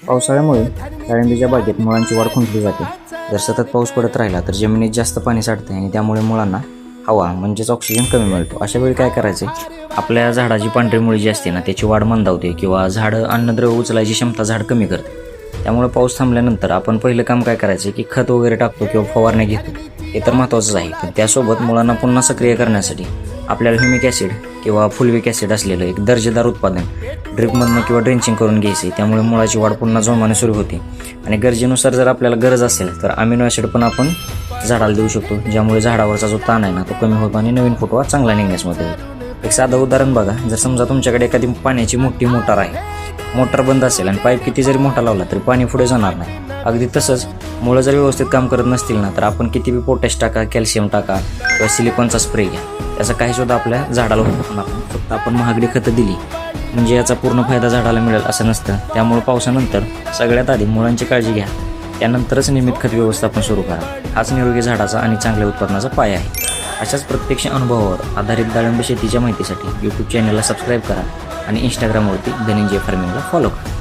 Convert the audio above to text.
पावसाळ्यामुळे डाळिंबीच्या बागेत मुळांची वाढ खुंटली जाते. जर सतत पाऊस पडत राहिला तर जमिनीत जास्त पाणी साठते आणि त्यामुळे मुळांना हवा म्हणजेच ऑक्सिजन कमी मिळतो. अशा वेळी काय करायचे, आपल्या झाडाची पांढरी मुळी जी असते ना त्याची वाढ मंदावते किंवा झाडं अन्नद्रव्य उचलायची क्षमता झाड कमी करते. त्यामुळे पाऊस थांबल्यानंतर आपण पहिलं काम काय करायचं की खत वगैरे टाकतो किंवा फवारणी घेतो. हे तर महत्त्वाचंच आहे, पण त्यासोबत मुळांना पुन्हा सक्रिय करण्यासाठी आपल्याला ह्युमिक ॲसिड किंवा फुलविक ॲसिड असलेलं एक दर्जेदार उत्पादन ड्रिपमधनं किंवा ड्रेंचिंग करून घ्यायचे. त्यामुळे मुळाची वाढ पुन्हा जोमाने सुरू होते आणि गरजेनुसार जर आपल्याला गरज असेल तर अमिनो ॲसिड पण आपण झाडाला देऊ शकतो, ज्यामुळे झाडावरचा जो ताण आहे ना तो कमी होतो आणि नवीन फुटवा चांगला निघण्यास मदत होते. एक साधं उदाहरण बघा, जर समजा तुमच्याकडे एखादी पाण्याची मोठी मोटार आहे, मोटार बंद असेल आणि पाईप किती जरी मोठा लावला तरी पाणी पुढे जाणार नाही. अगदी तसंच मुळं जर व्यवस्थित काम करत नसतील ना तर आपण किती बी पोटॅश टाका, कॅल्शियम टाका किंवा सिलिकॉनचा स्प्रे घ्या, त्याचा काही सुद्धा आपल्या झाडाला होत नाही. फक्त आपण महागडी खतं दिली म्हणजे याचा पूर्ण फायदा झाडाला मिळेल असं नसतं. त्यामुळे पावसानंतर सगळ्यात आधी मुळांची काळजी घ्या, त्यानंतरच नियमित खत व्यवस्थापन सुरू करा. हाच निरोगी झाडाचा आणि चांगल्या उत्पादनाचा पाया आहे. अशाच प्रत्यक्ष अनुभवावर आधारित डाळिंब शेतीच्या माहितीसाठी यूट्यूब चॅनलला सबस्क्राईब करा आणि इंस्टाग्रामवरती धनंजय फार्मिंगला फॉलो करा.